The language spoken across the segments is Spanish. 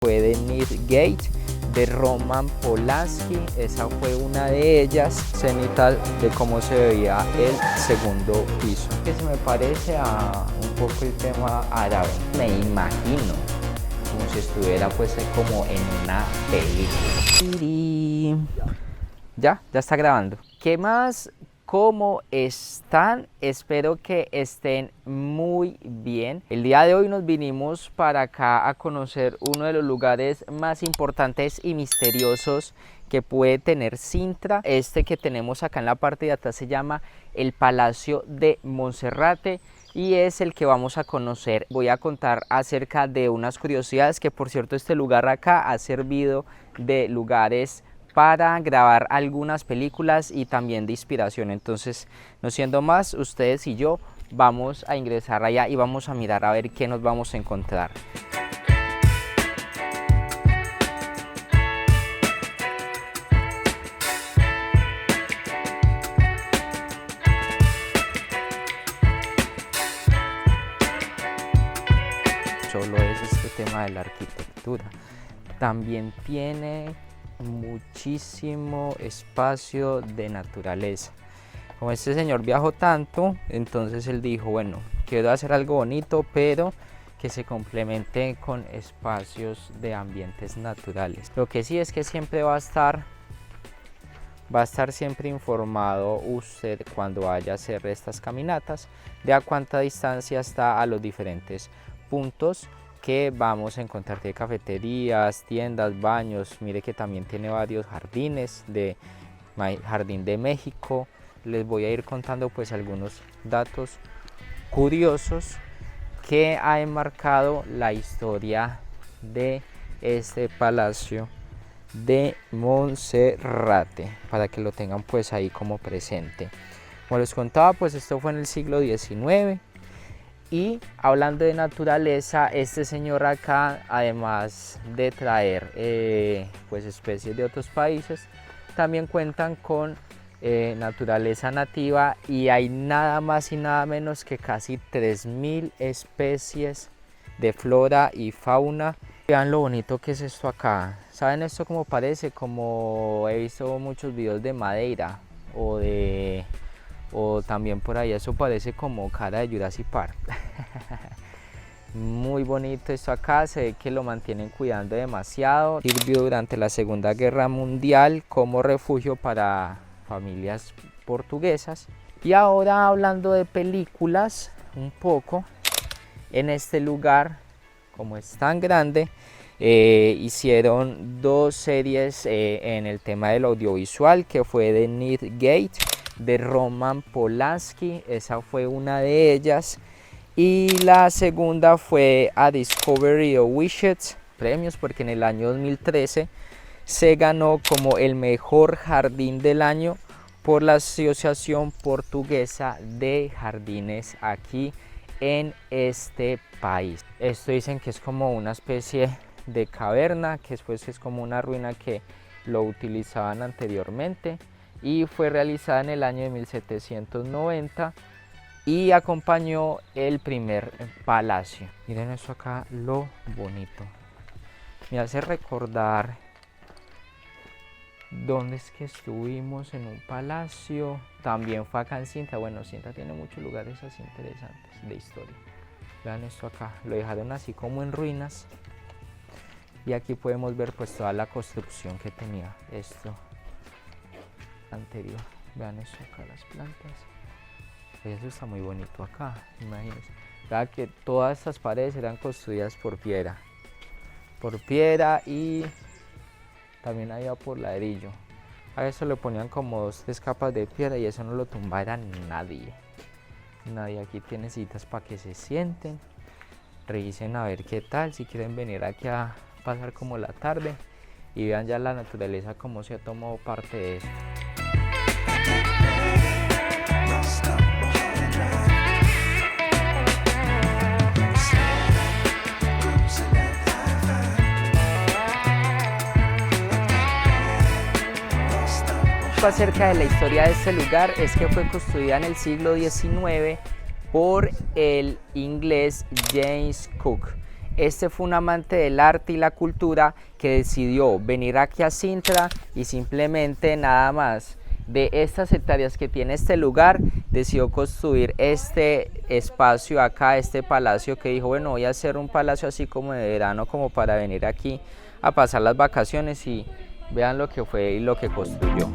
fue de Gate de Roman Polanski, esa fue una de ellas, cenital de cómo se veía el segundo piso, que se me parece a un poco el tema árabe, me imagino como si estuviera pues como en una película. Ya está grabando. ¿Qué más? ¿Cómo están? Espero que estén muy bien. El día de hoy nos vinimos para acá a conocer uno de los lugares más importantes y misteriosos que puede tener Sintra. Este que tenemos acá en la parte de atrás se llama el Palacio de Monserrate y es el que vamos a conocer. Voy a contar acerca de unas curiosidades que, por cierto, este lugar acá ha servido de lugares para grabar algunas películas y también de inspiración. Entonces, no siendo más, ustedes y yo vamos a ingresar allá y vamos a mirar a ver qué nos vamos a encontrar. Solo es este tema de la arquitectura. También tiene muchísimo espacio de naturaleza. Como este señor viajó tanto, entonces él dijo, bueno, quiero hacer algo bonito, pero que se complemente con espacios de ambientes naturales. Lo que sí es que siempre va a estar siempre informado usted cuando vaya a hacer estas caminatas de a cuánta distancia está a los diferentes puntos que vamos a encontrar. De cafeterías, tiendas, baños. Mire que también tiene varios jardines, de Jardín de México. Les voy a ir contando pues algunos datos curiosos que ha enmarcado la historia de este Palacio de Monserrate, para que lo tengan pues ahí como presente. Como les contaba, pues esto fue en el siglo XIX. Y hablando de naturaleza, este señor acá, además de traer pues especies de otros países, también cuentan con naturaleza nativa, y hay nada más y nada menos que casi 3000 especies de flora y fauna. Vean lo bonito que es esto acá. ¿Saben esto cómo parece? Como he visto muchos videos de Madeira o también por ahí, eso parece como cara de Jurassic Park. Muy bonito esto acá, se ve que lo mantienen cuidando demasiado. Sirvió durante la Segunda Guerra Mundial como refugio para familias portuguesas. Y ahora, hablando de películas un poco, en este lugar, como es tan grande, hicieron dos series en el tema del audiovisual, que fue de Gate de Roman Polanski, esa fue una de ellas, y la segunda fue A Discovery of Wishes, premios porque en el año 2013 se ganó como el mejor jardín del año por la Asociación Portuguesa de Jardines aquí en este país. Esto dicen que es como una especie de caverna, que después es como una ruina que lo utilizaban anteriormente, y fue realizada en el año de 1790 y acompañó el primer palacio. Miren esto acá, lo bonito. Me hace recordar dónde es que estuvimos en un palacio. También fue acá en Sintra. Bueno, Sintra tiene muchos lugares así interesantes de historia. Vean esto acá, lo dejaron así como en ruinas, y aquí podemos ver pues toda la construcción que tenía esto anterior. Vean esto acá, las plantas. Eso está muy bonito acá, imagínense. Vean que todas estas paredes eran construidas por piedra, y también había por ladrillo. A eso le ponían como 2-3 capas de piedra y eso no lo tumbara nadie. Aquí tiene citas para que se sienten, revisen a ver qué tal, si quieren venir aquí a pasar como la tarde y vean ya la naturaleza como se ha tomado parte de esto. Acerca de la historia de este lugar es que fue construida en el siglo XIX por el inglés James Cook. Este fue un amante del arte y la cultura que decidió venir aquí a Sintra y simplemente nada más de estas hectáreas que tiene este lugar, decidió construir este espacio acá, este palacio, que dijo, bueno, voy a hacer un palacio así como de verano, como para venir aquí a pasar las vacaciones, y vean lo que fue y lo que construyó.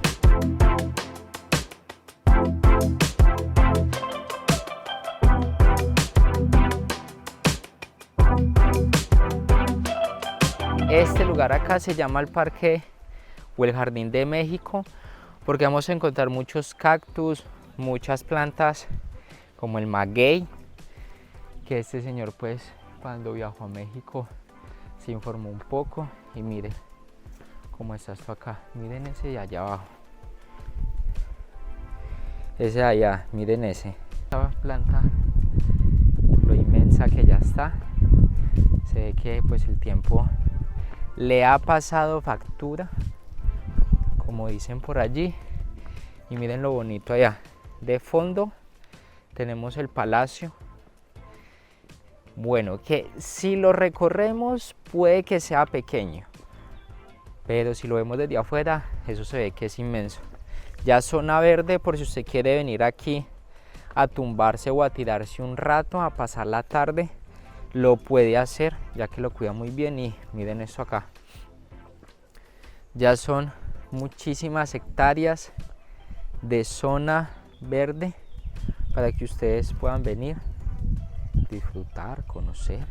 Este lugar acá se llama el Parque o el Jardín de México, porque vamos a encontrar muchos cactus, muchas plantas como el maguey, que este señor pues cuando viajó a México se informó un poco. Y miren cómo está esto acá, miren ese de allá abajo, ese de allá, miren esa planta, lo inmensa que ya está. Se ve que pues el tiempo le ha pasado factura, como dicen por allí. Y miren lo bonito allá de fondo, tenemos el palacio. Bueno, que si lo recorremos puede que sea pequeño, pero si lo vemos desde afuera, eso se ve que es inmenso. Ya zona verde, por si usted quiere venir aquí a tumbarse o a tirarse un rato, a pasar la tarde, lo puede hacer, ya que lo cuida muy bien. Y miren esto acá, ya son muchísimas hectáreas de zona verde para que ustedes puedan venir, disfrutar, conocer,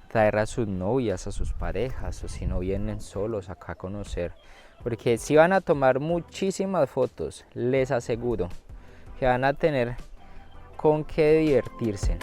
traer a sus novias, a sus parejas, o si no vienen solos acá a conocer, porque si van a tomar muchísimas fotos, les aseguro que van a tener con qué divertirse.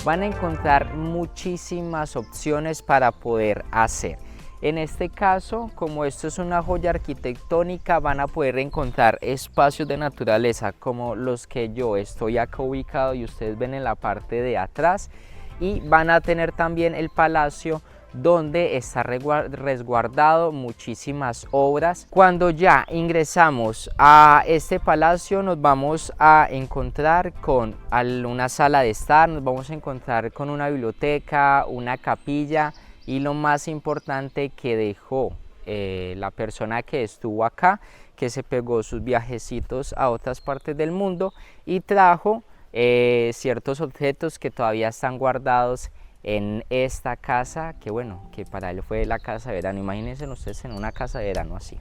Van a encontrar muchísimas opciones para poder hacer. En este caso, como esto es una joya arquitectónica, van a poder encontrar espacios de naturaleza como los que yo estoy acá ubicado y ustedes ven en la parte de atrás, y van a tener también el palacio donde está resguardado muchísimas obras. Cuando ya ingresamos a este palacio nos vamos a encontrar con una sala de estar, nos vamos a encontrar con una biblioteca, una capilla, y lo más importante que dejó la persona que estuvo acá, que se pegó sus viajecitos a otras partes del mundo y trajo ciertos objetos que todavía están guardados en esta casa, que bueno, que para él fue la casa de verano. Imagínense ustedes en una casa de verano así.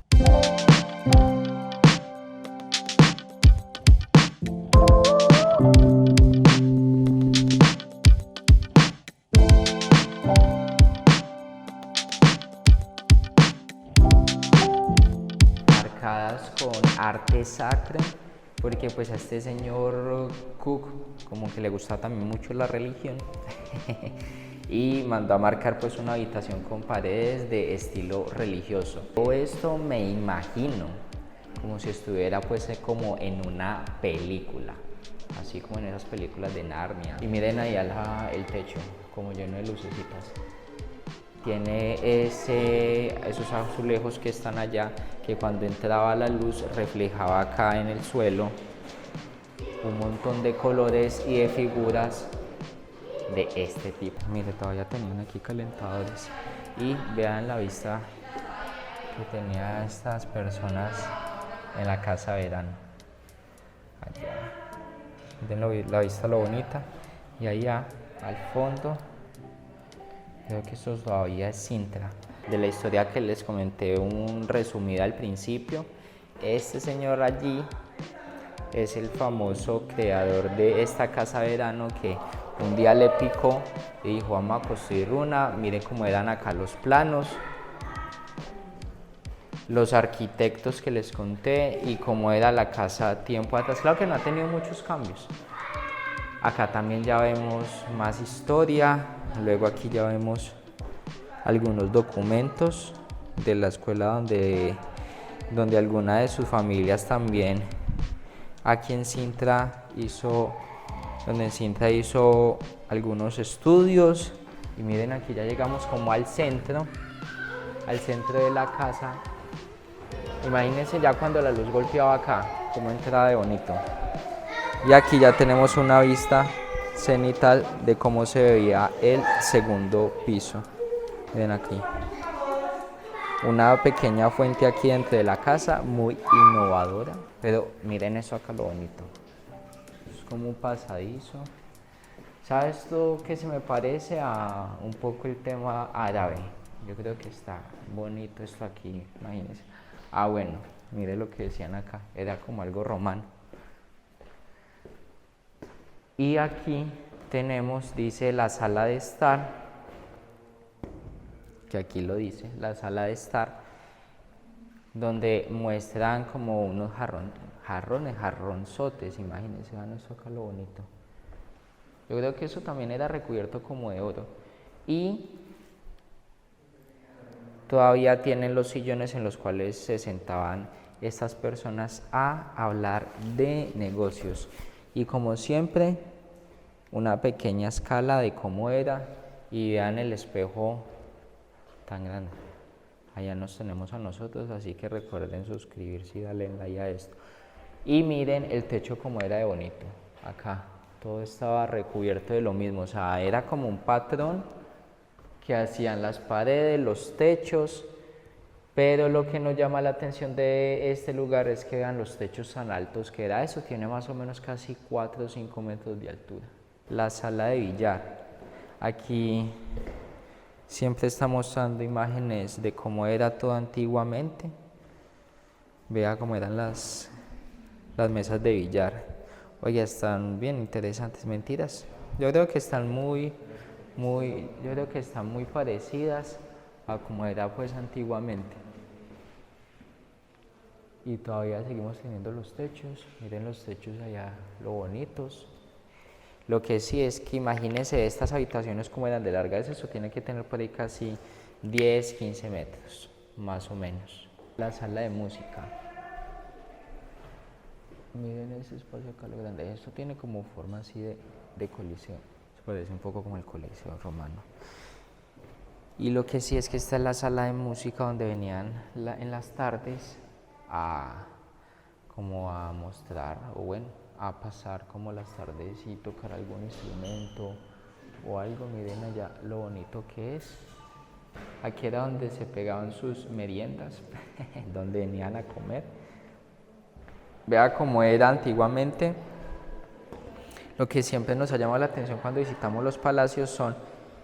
Marcadas con arte sacro, porque pues a este señor Cook como que le gusta también mucho la religión y mandó a marcar pues una habitación con paredes de estilo religioso. Todo esto me imagino como si estuviera pues como en una película, así como en esas películas de Narnia. Y miren ahí el techo como lleno de lucecitas. Tiene esos azulejos que están allá, que cuando entraba la luz reflejaba acá en el suelo un montón de colores y de figuras de este tipo. Mire, todavía tenían aquí calentadores y vean la vista que tenía estas personas en la casa de verano. Allá, miren la vista lo bonita, y allá al fondo creo que esto todavía es Sintra. De la historia que les comenté un resumida al principio, este señor allí es el famoso creador de esta casa de verano, que un día le picó y dijo vamos a construir una. Miren cómo eran acá los planos, los arquitectos que les conté y cómo era la casa tiempo atrás. Claro que no ha tenido muchos cambios. Acá también ya vemos más historia. Luego aquí ya vemos algunos documentos de la escuela donde alguna de sus familias también aquí en Sintra hizo algunos estudios. Y miren, aquí ya llegamos como al centro de la casa. Imagínense ya cuando la luz golpeaba acá, como entraba de bonito. Y aquí ya tenemos una vista cenital de cómo se veía el segundo piso. Miren aquí. Una pequeña fuente aquí dentro de la casa, muy innovadora. Pero miren eso acá lo bonito. Es como un pasadizo. ¿Sabes esto que se me parece a un poco el tema árabe? Yo creo que está bonito esto aquí, imagínense. Ah, bueno, mire lo que decían acá, era como algo romano. Y aquí tenemos, dice la sala de estar, que aquí lo dice, la sala de estar, donde muestran como unos jarronzotes, imagínense, vean esto acá lo bonito. Yo creo que eso también era recubierto como de oro. Y todavía tienen los sillones en los cuales se sentaban estas personas a hablar de negocios. Y como siempre, una pequeña escala de cómo era. Y vean el espejo tan grande. Allá nos tenemos a nosotros, así que recuerden suscribirse y darle like a esto. Y miren el techo como era de bonito. Acá todo estaba recubierto de lo mismo, o sea, era como un patrón que hacían las paredes, los techos, pero lo que nos llama la atención de este lugar es que vean los techos tan altos que era eso, tiene más o menos casi 4 o 5 metros de altura. La sala de billar, aquí siempre está mostrando imágenes de cómo era todo antiguamente, vea cómo eran las mesas de billar. Oye, están bien interesantes, mentiras. Yo creo que están muy parecidas a como era pues antiguamente. Y todavía seguimos teniendo los techos, miren los techos allá, lo bonitos. Lo que sí es que imagínense estas habitaciones como eran de largas, eso tiene que tener por ahí casi 10, 15 metros, más o menos. La sala de música. Miren ese espacio acá lo grande, esto tiene como forma así de coliseo, se parece un poco como el coliseo romano. Y lo que sí es que esta es la sala de música donde venían en las tardes como a mostrar, o bueno, a pasar como las tardes y tocar algún instrumento o algo. Miren allá lo bonito que es. Aquí era donde se pegaban sus meriendas, donde venían a comer. Vea cómo era antiguamente. Lo que siempre nos ha llamado la atención cuando visitamos los palacios son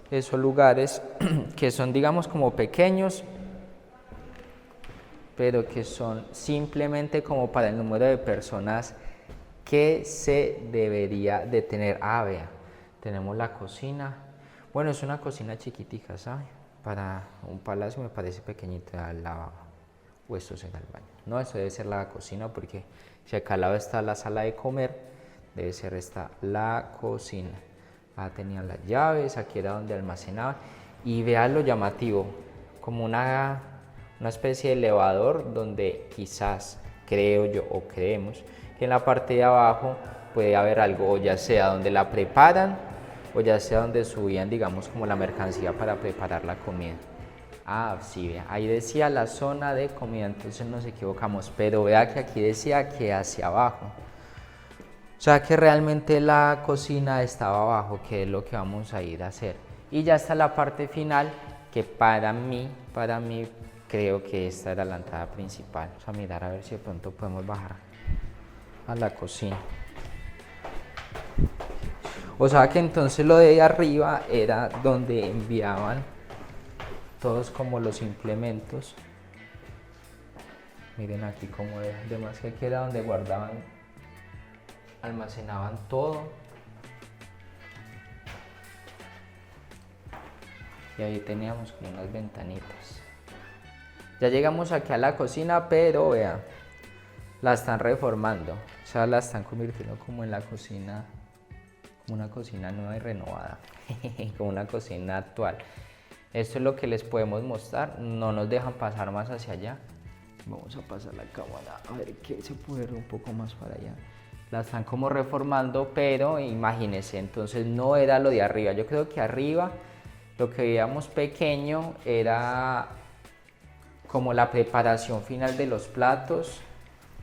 esos lugares que son, digamos, como pequeños, pero que son simplemente como para el número de personas que se debería de tener. Ah, vea, tenemos la cocina. Bueno, es una cocina chiquitica, ¿sabe? Para un palacio me parece pequeñito el lavabo. O esto será el baño. No, esto debe ser la cocina porque si acá al lado está la sala de comer, debe ser esta la cocina. Ah, tenían las llaves, aquí era donde almacenaban. Y vean lo llamativo, como una especie de elevador donde quizás, creo yo o creemos, que en la parte de abajo puede haber algo, o ya sea donde la preparan, o ya sea donde subían, digamos, como la mercancía para preparar la comida. Ah, sí, vea, ahí decía la zona de comida, entonces nos equivocamos, pero vea que aquí decía que hacia abajo. O sea que realmente la cocina estaba abajo, que es lo que vamos a ir a hacer. Y ya está la parte final, que para mí, creo que esta era la entrada principal. Vamos a mirar a ver si de pronto podemos bajar a la cocina. O sea que entonces lo de ahí arriba era donde enviaban todos como los implementos. Miren aquí como es, además que aquí era donde guardaban, almacenaban todo. Y ahí teníamos como unas ventanitas. Ya llegamos aquí a la cocina, pero vean, la están reformando. O sea, la están convirtiendo como en la cocina, como una cocina nueva y renovada, como una cocina actual. Esto es lo que les podemos mostrar, no nos dejan pasar más hacia allá. Vamos a pasar la cámara a ver qué se puede ver un poco más para allá. La están como reformando, pero imagínense, entonces no era lo de arriba. Yo creo que arriba Lo que veíamos pequeño era como la preparación final de los platos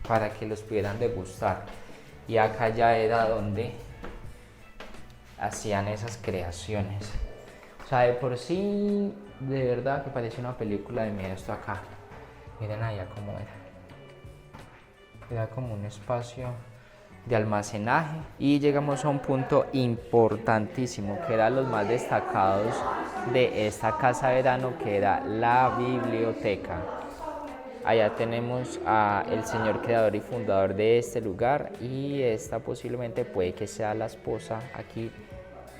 para que los pudieran degustar. Y acá ya era donde hacían esas creaciones. O sea, de por sí, de verdad que parece una película de miedo esto acá. Miren allá cómo era. Era como un espacio de almacenaje y llegamos a un punto importantísimo que era los más destacados de esta casa de verano, que era la biblioteca. Allá tenemos al señor creador y fundador de este lugar, y esta posiblemente puede que sea la esposa. Aquí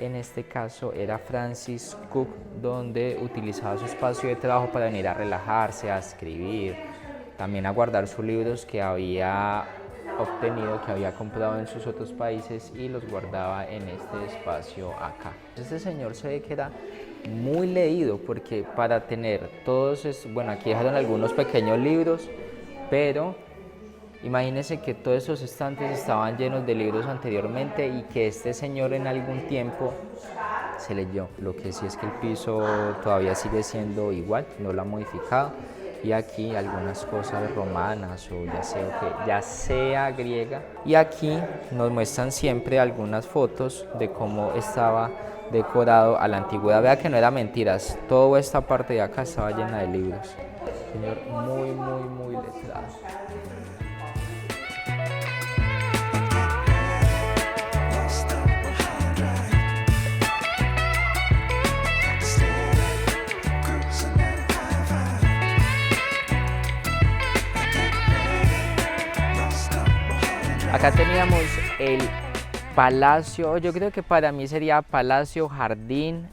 en este caso era Francis Cook, donde utilizaba su espacio de trabajo para venir a relajarse, a escribir, también a guardar sus libros que había obtenido, que había comprado en sus otros países, y los guardaba en este espacio acá. Este señor se ve que era muy leído, porque para tener todos estos, bueno, aquí dejaron algunos pequeños libros, pero imagínense que todos esos estantes estaban llenos de libros anteriormente y que este señor en algún tiempo se leyó. Lo que sí es que el piso todavía sigue siendo igual, no lo ha modificado. Y aquí algunas cosas romanas o ya sea griega. Y aquí nos muestran siempre algunas fotos de cómo estaba decorado a la antigüedad. Vea que no era mentiras, toda esta parte de acá estaba llena de libros. Señor muy letrado. Acá teníamos el palacio, yo creo que para mí sería palacio, jardín,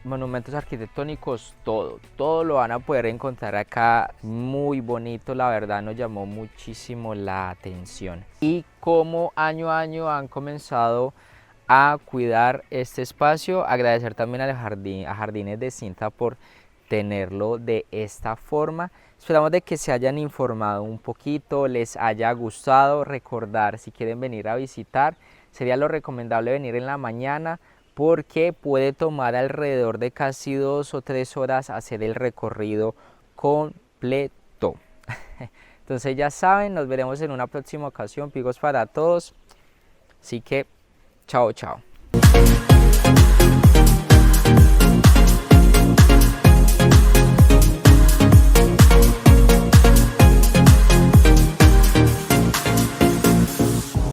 monumentos arquitectónicos, todo lo van a poder encontrar acá, muy bonito, la verdad nos llamó muchísimo la atención. Y como año a año han comenzado a cuidar este espacio, agradecer también a Jardines de Cinta por tenerlo de esta forma. Esperamos de que se hayan informado un poquito, les haya gustado. Recordar, si quieren venir a visitar, sería lo recomendable venir en la mañana, porque puede tomar alrededor de casi 2 o 3 horas hacer el recorrido completo. Entonces ya saben, nos veremos en una próxima ocasión. Pigos para todos. Así que, chao.